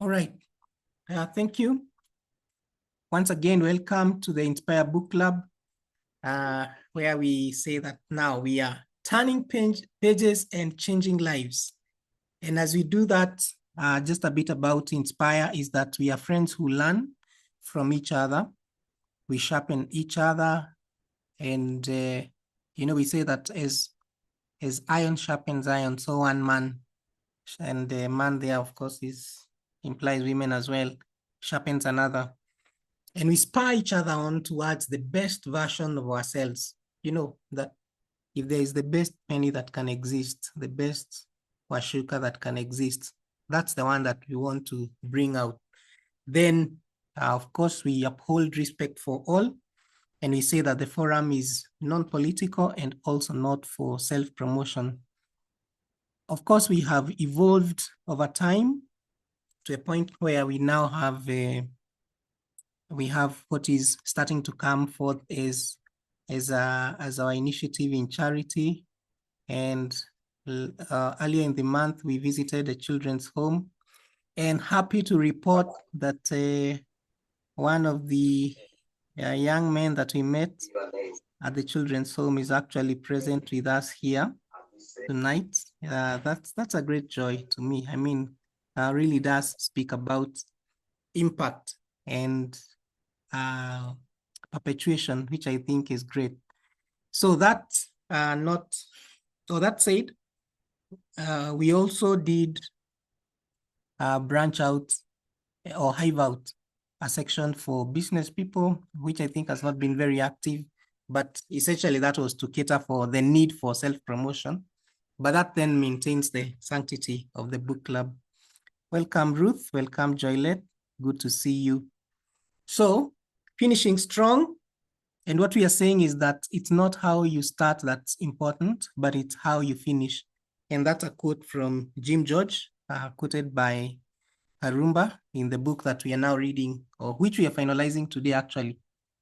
All right. Thank you. Once again, welcome to the Inspire Book Club, where we say that now we are turning pages and changing lives. And as we do that, just a bit about Inspire is that we are friends who learn from each other. We sharpen each other. And, we say that as iron sharpens iron, so one man, and the man there, of course, implies women as well, sharpens another. And we spur each other on towards the best version of ourselves. You know, that if there is the best penny that can exist, the best washuka that can exist, that's the one that we want to bring out. Then, of course, we uphold respect for all. And we say that the forum is non-political and also not for self-promotion. Of course, we have evolved over time to a point where we now have what is starting to come forth as our initiative in charity. And earlier in the month, we visited a children's home, and happy to report that one of the young men that we met at the children's home is actually present with us here tonight. That's a great joy to me. I mean, really does speak about impact and perpetuation, which I think is great. So that said, we also did branch out or hive out a section for business people, which I think has not been very active, but essentially that was to cater for the need for self-promotion, but that then maintains the sanctity of the book club. Welcome, Ruth. Welcome, Joylette. Good to see you. So, finishing strong. And what we are saying is that it's not how you start that's important, but it's how you finish. And that's a quote from Jim George, quoted by Karumba in the book that we are now reading, or which we are finalizing today, actually,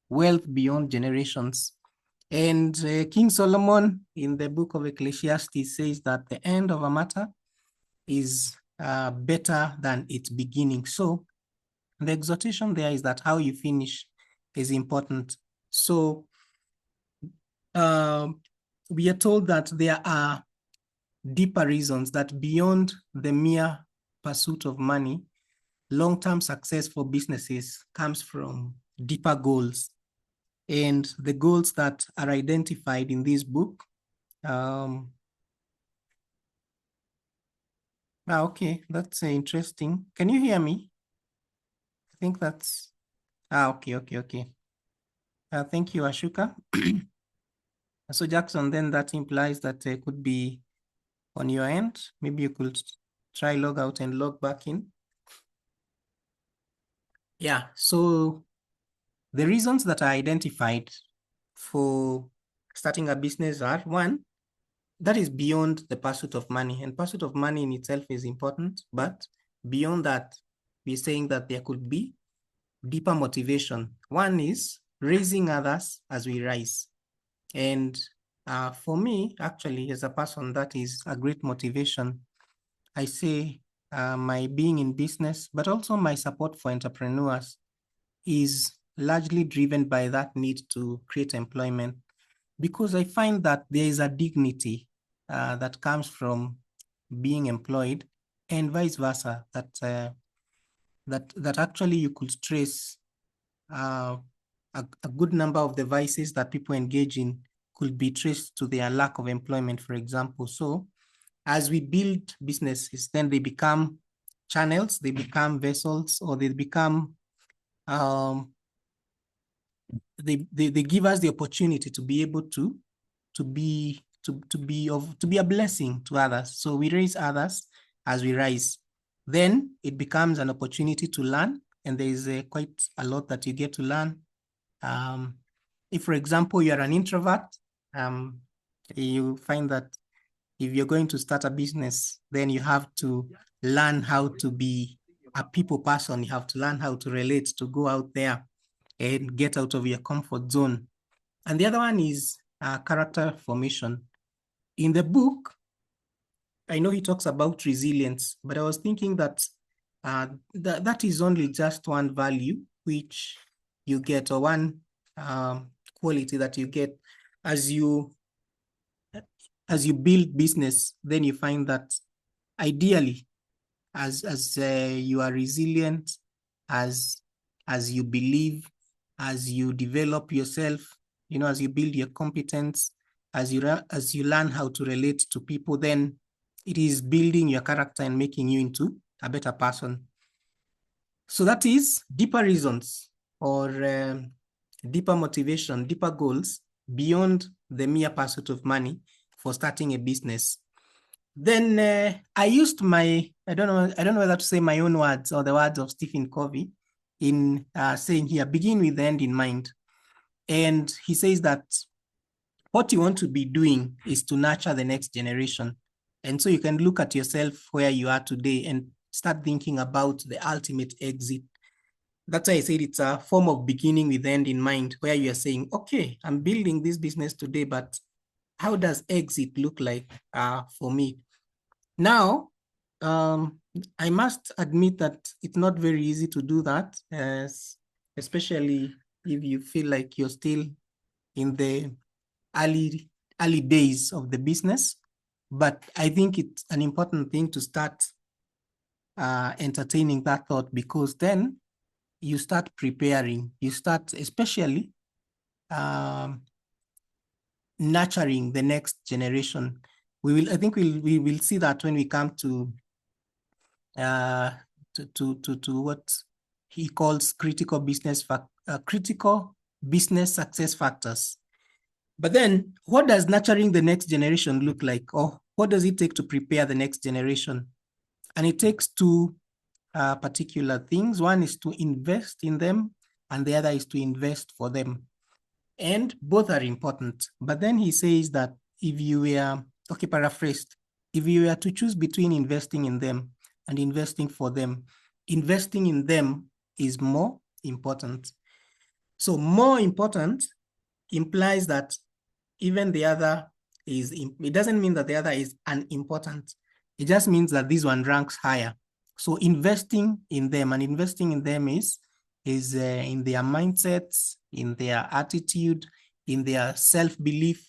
Wealth Beyond Generations. And King Solomon in the book of Ecclesiastes says that the end of a matter is better than its beginning. So the exhortation there is that how you finish is important. So we are told that there are deeper reasons that beyond the mere pursuit of money, long-term success for businesses comes from deeper goals. And the goals that are identified in this book, okay, that's interesting. Can you hear me? I think that's, okay. Thank you, Ashuka. So Jackson, then that implies that it could be on your end. Maybe you could try log out and log back in. Yeah, so the reasons that are identified for starting a business are, one, that is beyond the pursuit of money. And pursuit of money in itself is important, but beyond that, we're saying that there could be deeper motivation. One is raising others as we rise. And for me, actually, as a person, that is a great motivation. I say my being in business, but also my support for entrepreneurs is largely driven by that need to create employment, because I find that there is a dignity that comes from being employed, and vice versa, that actually you could trace a good number of the vices that people engage in could be traced to their lack of employment, for example. So as we build businesses, then they become channels, they become vessels, or they become, they give us the opportunity to be able to be a blessing to others. So we raise others as we rise. Then it becomes an opportunity to learn, and there is quite a lot that you get to learn. If, for example, you're an introvert, you find that if you're going to start a business, then you have to learn how to be a people person. You have to learn how to relate, to go out there and get out of your comfort zone. And the other one is character formation. In the book, I know he talks about resilience, but I was thinking that that is only just one value which you get, or one quality that you get as you build business. Then you find that ideally, as you are resilient, as you believe, as you develop yourself, as you build your competence, as you learn how to relate to people, then it is building your character and making you into a better person. So that is deeper reasons, or deeper motivation, deeper goals beyond the mere pursuit of money for starting a business. Then I used I don't know whether to say my own words or the words of Stephen Covey in saying here, begin with the end in mind. And he says that what you want to be doing is to nurture the next generation. And so you can look at yourself where you are today and start thinking about the ultimate exit. That's why I said it's a form of beginning with the end in mind, where you are saying, okay, I'm building this business today, but how does exit look like for me? Now, I must admit that it's not very easy to do that, especially if you feel like you're still in the early days of the business. But I think it's an important thing to start entertaining that thought, because then you start preparing, you start especially nurturing the next generation. I think we will see that when we come to what he calls critical business success factors. But then, what does nurturing the next generation look like, or what does it take to prepare the next generation? And it takes two particular things. One is to invest in them, and the other is to invest for them. And both are important. But then he says that if you were, paraphrased, if you were to choose between investing in them and investing for them, investing in them is more important. So more important implies that even the other it doesn't mean that the other is unimportant. It just means that this one ranks higher. So investing in them, and investing in them is in their mindsets, in their attitude, in their self-belief,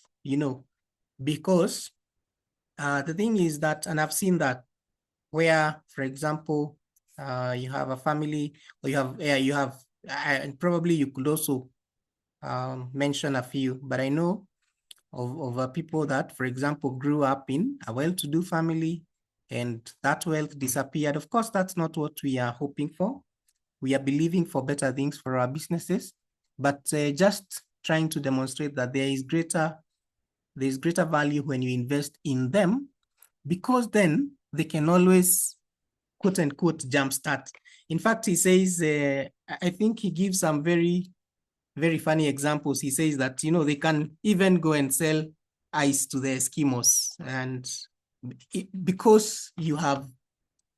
because the thing is that, and I've seen that, where, for example, you have a family, or you have, and probably you could also mention a few, but I know of people that, for example, grew up in a well-to-do family, and that wealth disappeared. Of course, that's not what we are hoping for. We are believing for better things for our businesses, but just trying to demonstrate that there is greater value when you invest in them, because then they can always, quote unquote, jumpstart. In fact, he says, I think he gives some very, very funny examples. He says that, they can even go and sell ice to the Eskimos. And because you have,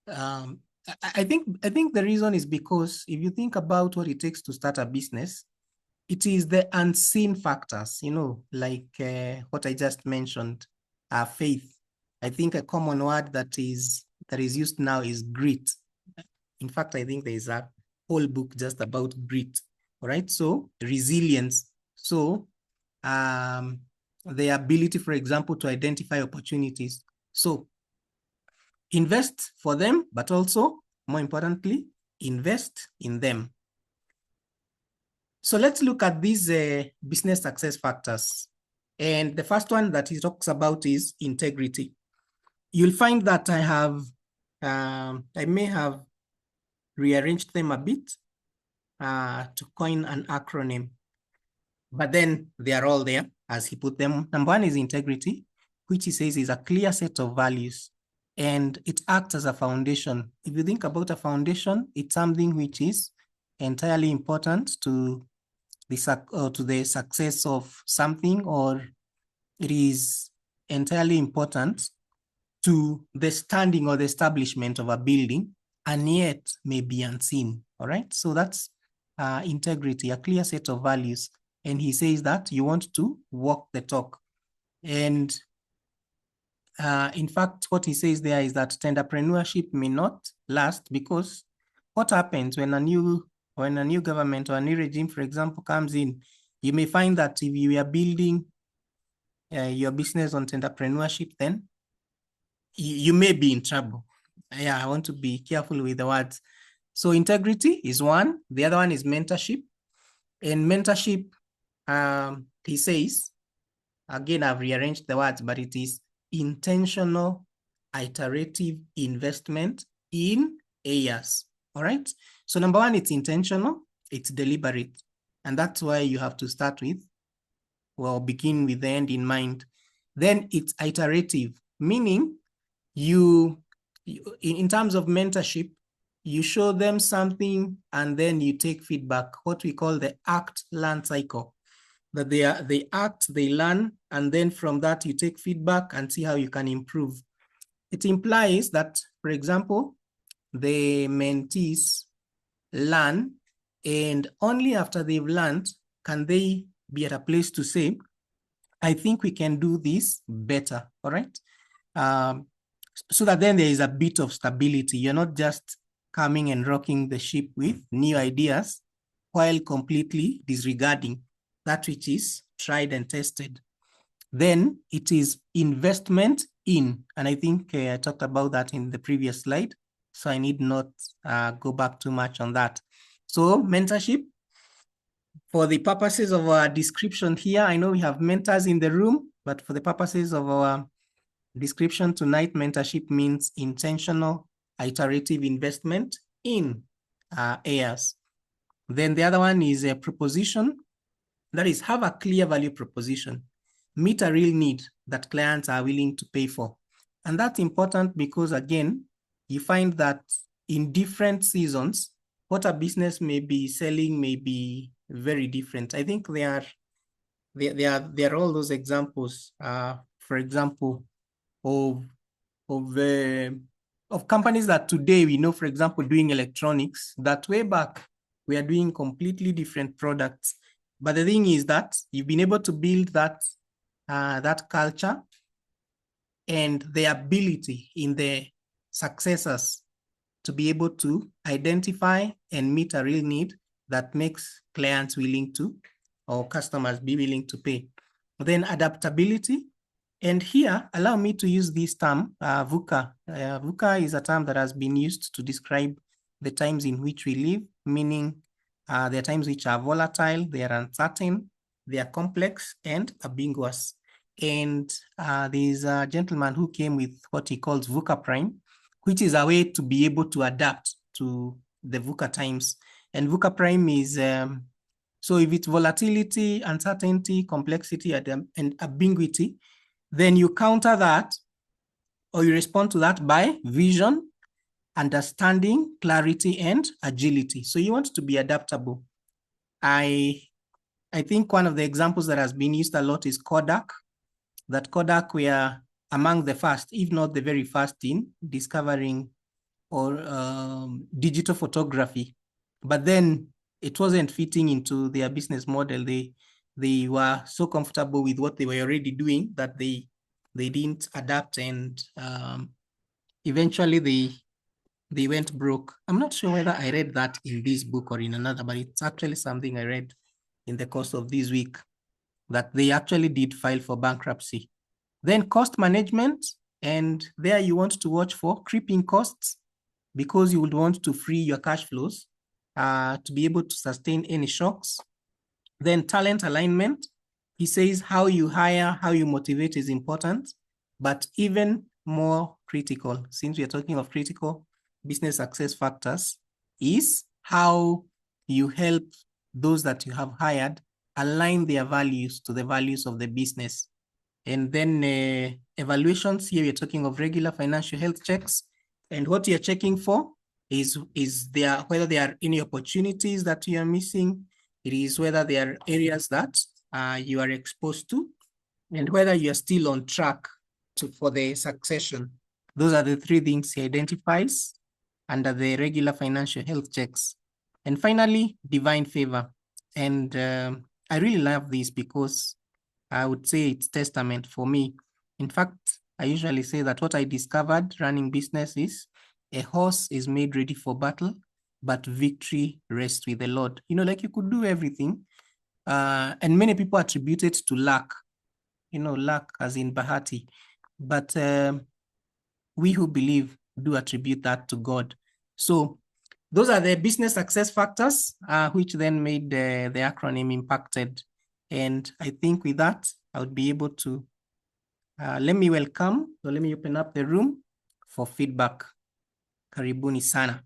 I think the reason is because if you think about what it takes to start a business, it is the unseen factors, like what I just mentioned, faith. I think a common word that is used now is grit. In fact, I think there is a whole book just about grit. All right, so resilience. So the ability, for example, to identify opportunities. So invest for them, but also, more importantly, invest in them. So let's look at these business success factors. And the first one that he talks about is integrity. You'll find that I may have rearranged them a bit to coin an acronym, but then they are all there as he put them. Number one is integrity, which he says is a clear set of values, and it acts as a foundation. If you think about a foundation, it's something which is entirely important to the success of something, or it is entirely important to the standing or the establishment of a building, and yet may be unseen. All right, so that's integrity, a clear set of values. And he says that you want to walk the talk. And in fact, what he says there is that entrepreneurship may not last because what happens when a new government or a new regime, for example, comes in? You may find that if you are building your business on entrepreneurship, then you may be in trouble. Yeah, I want to be careful with the words. So integrity is one. The other one is mentorship. And mentorship, he says, again, I've rearranged the words, but it is intentional, iterative investment in areas. All right. So number one, it's intentional, it's deliberate. And that's why you have to start with, well, begin with the end in mind. Then it's iterative, meaning you in terms of mentorship, you show them something and then you take feedback, what we call the act learn cycle. That they act, they learn, and then from that you take feedback and see how you can improve. It implies that, for example, the mentees learn, and only after they've learned can they be at a place to say, I think we can do this better, all right? So that then there is a bit of stability. You're not just coming and rocking the ship with new ideas while completely disregarding that which is tried and tested. Then it is investment in, and I think I talked about that in the previous slide, so I need not go back too much on that. So mentorship, for the purposes of our description here, I know we have mentors in the room, but for the purposes of our description tonight, mentorship means intentional, iterative investment in areas. Then the other one is a proposition. That is, have a clear value proposition. Meet a real need that clients are willing to pay for. And that's important because, again, you find that in different seasons, what a business may be selling may be very different. I think there are all those examples, for example, of companies that today we know, for example, doing electronics, that way back we are doing completely different products. But the thing is that you've been able to build that culture and the ability in the successors to be able to identify and meet a real need that makes clients willing to, or customers be willing to pay. Then adaptability. And here, allow me to use this term, VUCA. VUCA is a term that has been used to describe the times in which we live, meaning there are times which are volatile, they are uncertain, they are complex and ambiguous. And there's a gentleman who came with what he calls VUCA Prime, which is a way to be able to adapt to the VUCA times. And VUCA Prime is, so if it's volatility, uncertainty, complexity, and ambiguity, then you counter that or you respond to that by vision, understanding, clarity, and agility. So you want to be adaptable. I think one of the examples that has been used a lot is Kodak. That Kodak were among the first, if not the very first, in discovering or digital photography. But then it wasn't fitting into their business model. They were so comfortable with what they were already doing that they didn't adapt, and eventually they went broke. I'm not sure whether I read that in this book or in another, but it's actually something I read in the course of this week, that they actually did file for bankruptcy. Then cost management, and there you want to watch for creeping costs because you would want to free your cash flows to be able to sustain any shocks. Then talent alignment. He says how you hire, how you motivate is important, but even more critical, since we are talking of critical business success factors, is how you help those that you have hired align their values to the values of the business. And then evaluations, here we're talking of regular financial health checks. And what you're checking for is whether there are any opportunities that you are missing. It is whether there are areas that you are exposed to, and whether you are still on track for the succession. Those are the three things he identifies under the regular financial health checks. And finally, divine favor. And I really love this because I would say it's testament for me. In fact, I usually say that what I discovered running business is a horse is made ready for battle but victory rests with the Lord. You know, like you could do everything. And many people attribute it to luck, you know, luck as in bahati. But we who believe do attribute that to God. So those are the business success factors, which then made the acronym impacted. And I think with that, I would be able to, let me open up the room for feedback. Karibuni sana.